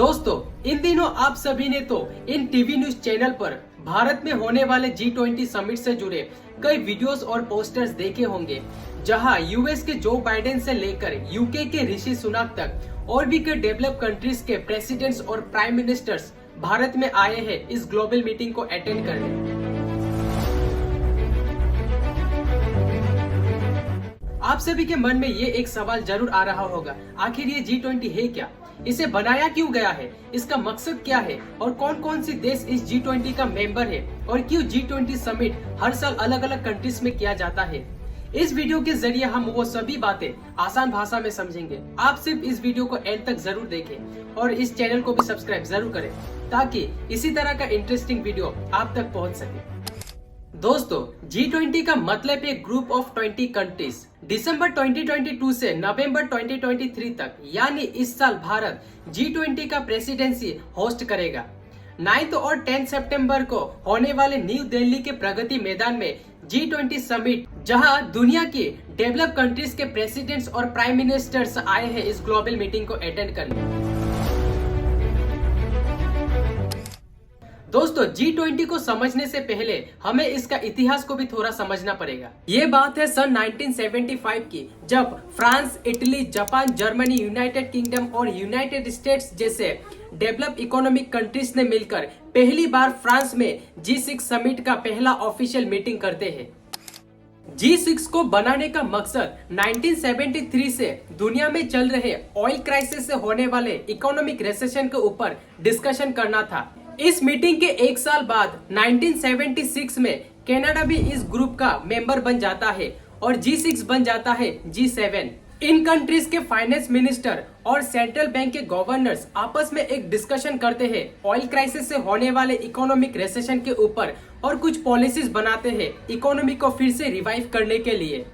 दोस्तों, इन दिनों आप सभी ने तो इन टीवी न्यूज चैनल पर भारत में होने वाले G20 समिट से जुड़े कई वीडियोस और पोस्टर्स देखे होंगे, जहां यूएस के जो बाइडेन से लेकर यूके के ऋषि सुनक तक और भी कई डेवलप कंट्रीज के प्रेसिडेंट्स और प्राइम मिनिस्टर्स भारत में आए हैं इस ग्लोबल मीटिंग को अटेंड करने। आप सभी के मन में ये एक सवाल जरूर आ रहा होगा, आखिर ये G20 है क्या, इसे बनाया क्यों गया है, इसका मकसद क्या है और कौन कौन से देश इस G20 का मेंबर है और क्यों G20 समिट हर साल अलग अलग कंट्रीज में किया जाता है। इस वीडियो के जरिए हम वो सभी बातें आसान भाषा में समझेंगे। आप सिर्फ इस वीडियो को एंड तक जरूर देखें और इस चैनल को भी सब्सक्राइब जरूर करें ताकि इसी तरह का इंटरेस्टिंग वीडियो आप तक पहुंच सके। दोस्तों, G20 का मतलब है ग्रुप ऑफ 20 कंट्रीज। दिसंबर 2022 से नवंबर 2023 तक यानी इस साल भारत G20 का प्रेसिडेंसी होस्ट करेगा। 9 और 10 सितंबर को होने वाले न्यू दिल्ली के प्रगति मैदान में G20 समिट, जहां दुनिया की डेवलप कंट्रीज के प्रेसिडेंट्स और प्राइम मिनिस्टर्स आए हैं इस ग्लोबल मीटिंग को अटेंड करने। दोस्तों, G20 को समझने से पहले हमें इसका इतिहास को भी थोड़ा समझना पड़ेगा। ये बात है सन 1975 की, जब France, Italy, Japan, Germany, United kingdom और यूनाइटेड स्टेट्स जैसे डेवलप इकोनॉमिक कंट्रीज ने मिलकर पहली बार फ्रांस में G6 समिट का पहला ऑफिशियल मीटिंग करते हैं। G6 को बनाने का मकसद 1973 से दुनिया में चल रहे ऑयल क्राइसिस से होने वाले इकोनॉमिक रिसेशन के ऊपर डिस्कशन करना था। इस मीटिंग के एक साल बाद 1976 में कनाडा भी इस ग्रुप का मेंबर बन जाता है और G6 बन जाता है G7। इन कंट्रीज के फाइनेंस मिनिस्टर और सेंट्रल बैंक के गवर्नर्स आपस में एक डिस्कशन करते हैं ऑयल क्राइसिस से होने वाले इकोनॉमिक रिसेशन के ऊपर और कुछ पॉलिसीज बनाते हैं इकोनॉमी को फिर से रिवाइव करने के लिए।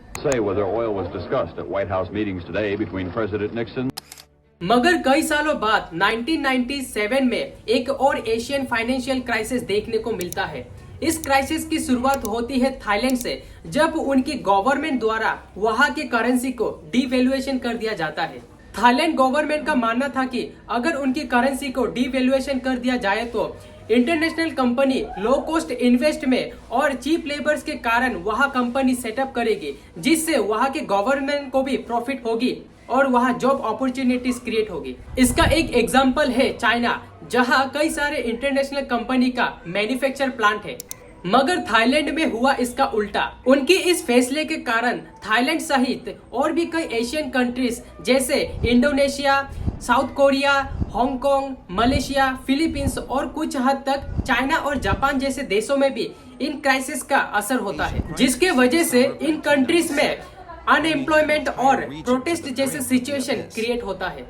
मगर कई सालों बाद 1997 में एक और एशियन फाइनेंशियल क्राइसिस देखने को मिलता है। इस क्राइसिस की शुरुआत होती है थाईलैंड से, जब उनकी गवर्नमेंट द्वारा वहां के करेंसी को डीवैल्यूएशन कर दिया जाता है। थाईलैंड गवर्नमेंट का मानना था कि अगर उनकी करेंसी को डीवैल्यूएशन कर दिया जाए तो international company low cost investment और चीप लेबर्स के कारण वहां कंपनी सेटअप करेगी, जिससे वहां के गवर्नमेंट को भी प्रॉफिट होगी और वहां जॉब अपॉर्चुनिटीज क्रिएट होगी। इसका एक एग्जांपल है चाइना, जहां कई सारे इंटरनेशनल कंपनी का मैन्युफैक्चर प्लांट है। मगर थाईलैंड में हुआ इसका उल्टा। उनके इस फैसले के कारण थाईलैंड सहित और भी कई एशियन कंट्रीज जैसे Indonesia, south Korea, Hong Kong, Malaysia, Philippines और कुछ हद तक चाइना और जापान जैसे देशों में भी इन क्राइसिस का असर होता है, जिसके वजह से इन कंट्रीज में अनएम्प्लॉयमेंट और प्रोटेस्ट जैसे सिचुएशन क्रिएट होता है।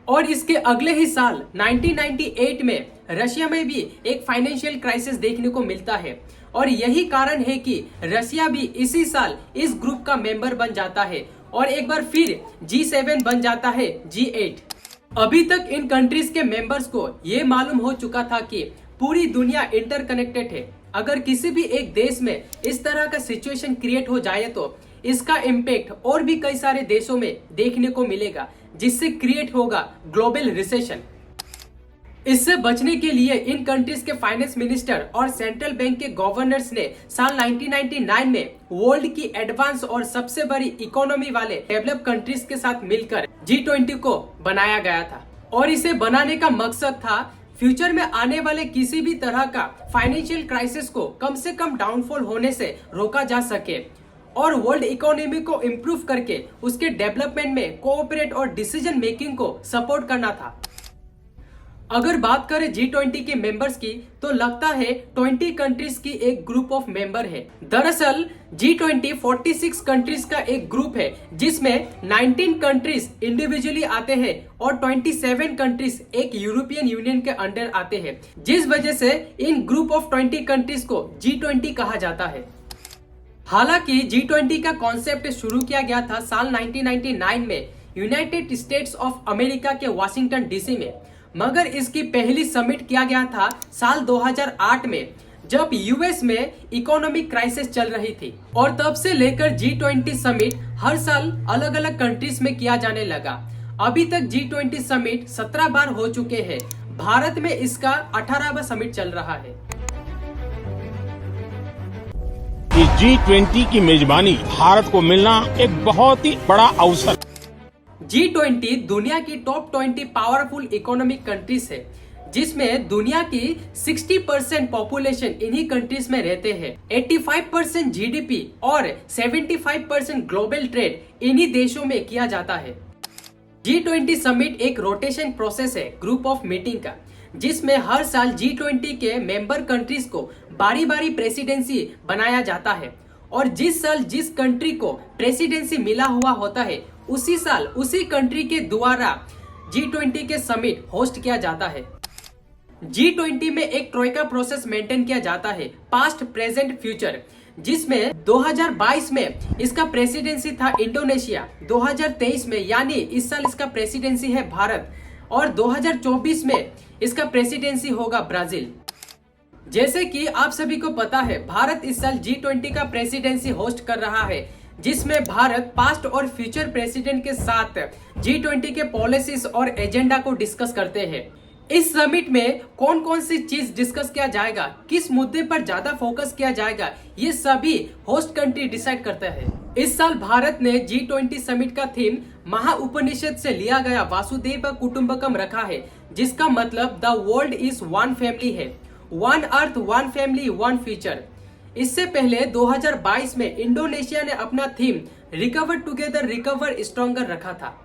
और इसके अगले ही साल 1998 में रशिया में भी एक फाइनेंशियल क्राइसिस देखने को मिलता है और यही कारण है कि रशिया भी इसी साल इस ग्रुप का मेंबर बन जाता है और एक बार फिर G7 बन जाता है G8। अभी तक इन कंट्रीज के मेंबर्स को ये मालूम हो चुका था कि पूरी दुनिया इंटरकनेक्टेड है। अगर किसी भी एक देश में इस तरह का सिचुएशन क्रिएट हो जाए तो इसका इम्पैक्ट और भी कई सारे देशों में देखने को मिलेगा, जिससे क्रिएट होगा ग्लोबल रिसेशन। इससे बचने के लिए इन कंट्रीज के फाइनेंस मिनिस्टर और सेंट्रल बैंक के गवर्नर्स ने साल 1999 में वर्ल्ड की एडवांस और सबसे बड़ी इकोनॉमी वाले डेवलप कंट्रीज के साथ मिलकर G20 को बनाया गया था और इसे बनाने का मकसद था फ्यूचर में आने वाले किसी भी तरह का फाइनेंशियल क्राइसिस को कम से कम डाउनफॉल होने से रोका जा सके और वर्ल्ड इकोनॉमी को इम्प्रूव करके उसके डेवलपमेंट में कोऑपरेट और डिसीजन मेकिंग को सपोर्ट करना था। अगर बात करें G20 के मेंबर्स की तो लगता है 20 कंट्रीज की एक ग्रुप ऑफ मेंबर है। दरअसल G20 46 कंट्रीज का एक ग्रुप है, जिसमें 19 कंट्रीज इंडिविजुअली आते हैं और 27 कंट्रीज एक यूरोपियन यूनियन के अंडर आते हैं, जिस वजह से इन ग्रुप ऑफ 20 कंट्रीज को G20 कहा जाता है। हालांकि G20 का कॉन्सेप्ट शुरू किया गया था साल 1999 में यूनाइटेड स्टेट्स ऑफ अमेरिका के वाशिंगटन डीसी में, मगर इसकी पहली समिट किया गया था साल 2008 में, जब यूएस में इकोनॉमिक क्राइसिस चल रही थी और तब से लेकर G20 समिट हर साल अलग अलग कंट्रीज में किया जाने लगा। अभी तक G20 समिट 17 बार हो चुके हैं। भारत में इसका 18वां समिट चल रहा है। G20 की मेजबानी भारत को मिलना एक बहुत ही बड़ा अवसर। G20 दुनिया की टॉप 20 पावरफुल इकोनॉमिक कंट्रीज है, जिसमें दुनिया की 60% पॉपुलेशन इन्हीं कंट्रीज में रहते हैं। 85% जीडीपी और 75% ग्लोबल ट्रेड इन्हीं देशों में किया जाता है। G20 समिट एक रोटेशन प्रोसेस है ग्रुप ऑफ मीटिंग का, जिसमें हर साल G20 के मेंबर कंट्रीज को बारी बारी प्रेसिडेंसी बनाया जाता है और जिस साल जिस कंट्री को प्रेसिडेंसी मिला हुआ होता है उसी साल उसी कंट्री के द्वारा G20 के समिट होस्ट किया जाता है। G20 में एक ट्रोइका प्रोसेस मेंटेन किया जाता है, पास्ट प्रेजेंट फ्यूचर, जिसमें 2022 में इसका प्रेसिडेंसी था इंडोनेशिया, 2023 में यानी इस साल इसका प्रेसिडेंसी है भारत और 2024 में इसका प्रेसिडेंसी होगा ब्राजील। जैसे कि आप सभी को पता है, भारत इस साल G20 का प्रेसिडेंसी होस्ट कर रहा है, जिसमें भारत पास्ट और फ्यूचर प्रेसिडेंट के साथ G20 के पॉलिसीज और एजेंडा को डिस्कस करते हैं। इस समिट में कौन कौन सी चीज डिस्कस किया जाएगा, किस मुद्दे पर ज्यादा फोकस किया जाएगा, ये सभी होस्ट कंट्री डिसाइड करता है। इस साल भारत ने G20 समिट का थीम महाउपनिषद से लिया गया वासुदेव कुटुंबकम रखा है, जिसका मतलब the world is one family है, one earth one family one future. इससे पहले 2022 में इंडोनेशिया ने अपना theme recover together recover stronger रखा था।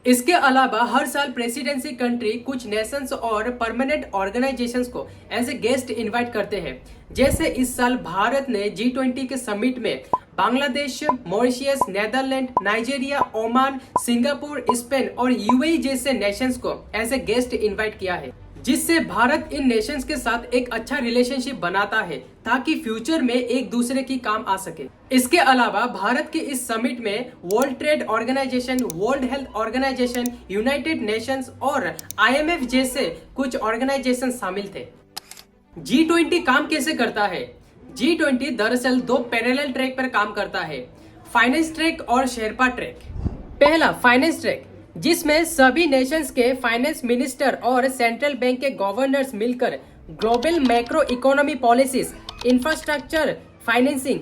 इसके अलावा हर साल प्रेसिडेंसी कंट्री कुछ नेशंस और परमानेंट ऑर्गेनाइजेशंस को एज ए गेस्ट इनवाइट करते हैं। जैसे इस साल भारत ने G20 के समिट में Bangladesh, Mauritius, Netherland, Nigeria, Oman, Singapore, Spain और यूएई जैसे नेशंस को एज ए गेस्ट इनवाइट किया है, जिससे भारत इन नेशंस के साथ एक अच्छा रिलेशनशिप बनाता है ताकि फ्यूचर में एक दूसरे की काम आ सके। इसके अलावा भारत के इस समिट में World Trade Organization, World Health Organization, United Nations और IMF जैसे कुछ ऑर्गेनाइजेशन शामिल थे। G20 काम कैसे करता है? G20 दरअसल दो पैरेलल ट्रैक पर काम करता है, फाइनेंस ट्रैक और शेरपा ट्रैक। पहला फाइनेंस ट्रैक, जिसमें सभी नेशंस के फाइनेंस मिनिस्टर और सेंट्रल बैंक के गवर्नर्स मिलकर global macro economy policies, infrastructure, financing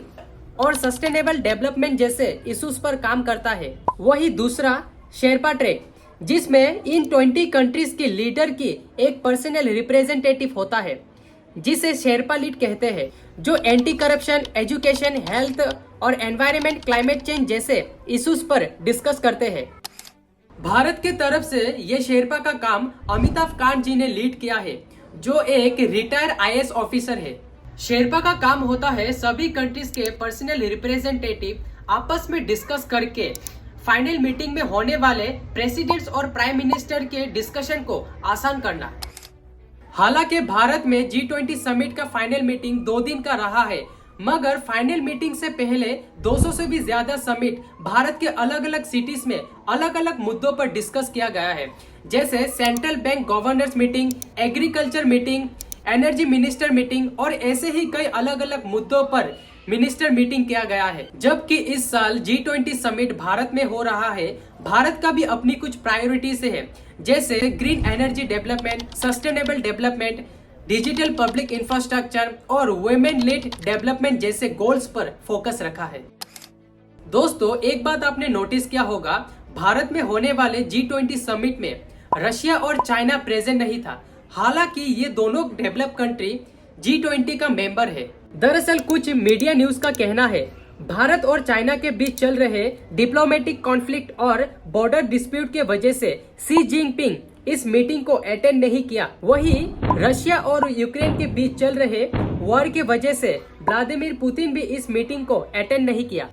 और सस्टेनेबल डेवलपमेंट जैसे इश्यूज पर काम करता है। वही दूसरा शेरपा ट्रैक, जिसमें इन 20 कंट्रीज के लीडर की एक पर्सनल रिप्रेजेंटेटिव होता है, जिसे शेरपा लीड कहते हैं, जो एंटी करप्शन, एजुकेशन, हेल्थ और एनवायरनमेंट, क्लाइमेट चेंज जैसे इश्यूज पर डिस्कस करते हैं। भारत के तरफ से ये शेरपा का काम अमिताभ कांत जी ने लीड किया है, जो एक रिटायर्ड IAS ऑफिसर है। शेरपा का काम होता है सभी कंट्रीज के पर्सनल रिप्रेजेंटेटिव आपस में डिस्कस करके फाइनल मीटिंग में होने वाले प्रेसिडेंट्स और प्राइम मिनिस्टर के डिस्कशन को आसान करना। हालांकि भारत में G20 समिट का फाइनल मीटिंग 2 दिन का रहा है, मगर फाइनल मीटिंग से पहले 200 से भी ज्यादा समिट भारत के अलग अलग सिटीज में अलग अलग मुद्दों पर डिस्कस किया गया है, जैसे central bank governors meeting, agriculture meeting, energy minister meeting और ऐसे ही कई अलग अलग मुद्दों पर मिनिस्टर मीटिंग किया गया है। जबकि इस साल G20 समिट भारत में हो रहा है, भारत का भी अपनी कुछ प्रायोरिटीज है, जैसे green energy development, sustainable development, digital public infrastructure और वुमेन लेड डेवलपमेंट जैसे गोल्स पर फोकस रखा है। दोस्तों, एक बात आपने नोटिस किया होगा, भारत में होने वाले G20 समिट में रशिया और चाइना प्रेजेंट नहीं था। हालांकि ये दोनों डेवलप कंट्री G20 का मेंबर है। दरअसल कुछ मीडिया न्यूज का कहना है, भारत और चाइना के बीच चल रहे डिप्लोमेटिक कॉन्फ्लिक्ट और बॉर्डर डिस्प्यूट के वजह से शी जिनपिंग इस मीटिंग को अटेंड नहीं किया। वही रशिया और यूक्रेन के बीच चल रहे वॉर की वजह से व्लादिमीर पुतिन भी इस मीटिंग को अटेंड नहीं किया।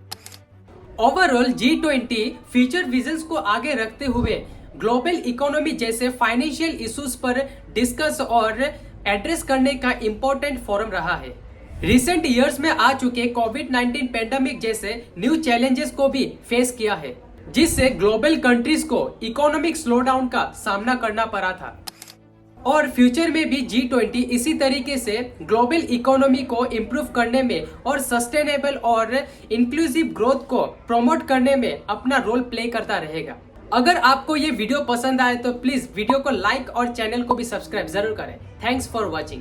ओवरऑल G20 फ्यूचर विजन्स को आगे रखते हुए ग्लोबल इकोनॉमी जैसे फाइनेंशियल इश्यूज पर डिस्कस और एड्रेस करने का इम्पोर्टेंट फोरम रहा है। रिसेंट ईयर्स में आ चुके कोविड-19 पेंडेमिक जैसे न्यू चैलेंजेस को भी फेस किया है, जिससे ग्लोबल कंट्रीज को इकोनॉमिक स्लोडाउन का सामना करना पड़ा था। और फ्यूचर में भी G20 इसी तरीके से ग्लोबल इकोनॉमी को इम्प्रूव करने में और सस्टेनेबल और इंक्लूसिव ग्रोथ को प्रमोट करने में अपना रोल प्ले करता रहेगा। अगर आपको ये वीडियो पसंद आए तो प्लीज वीडियो को लाइक और चैनल को भी सब्सक्राइब जरूर करें। Thanks for watching.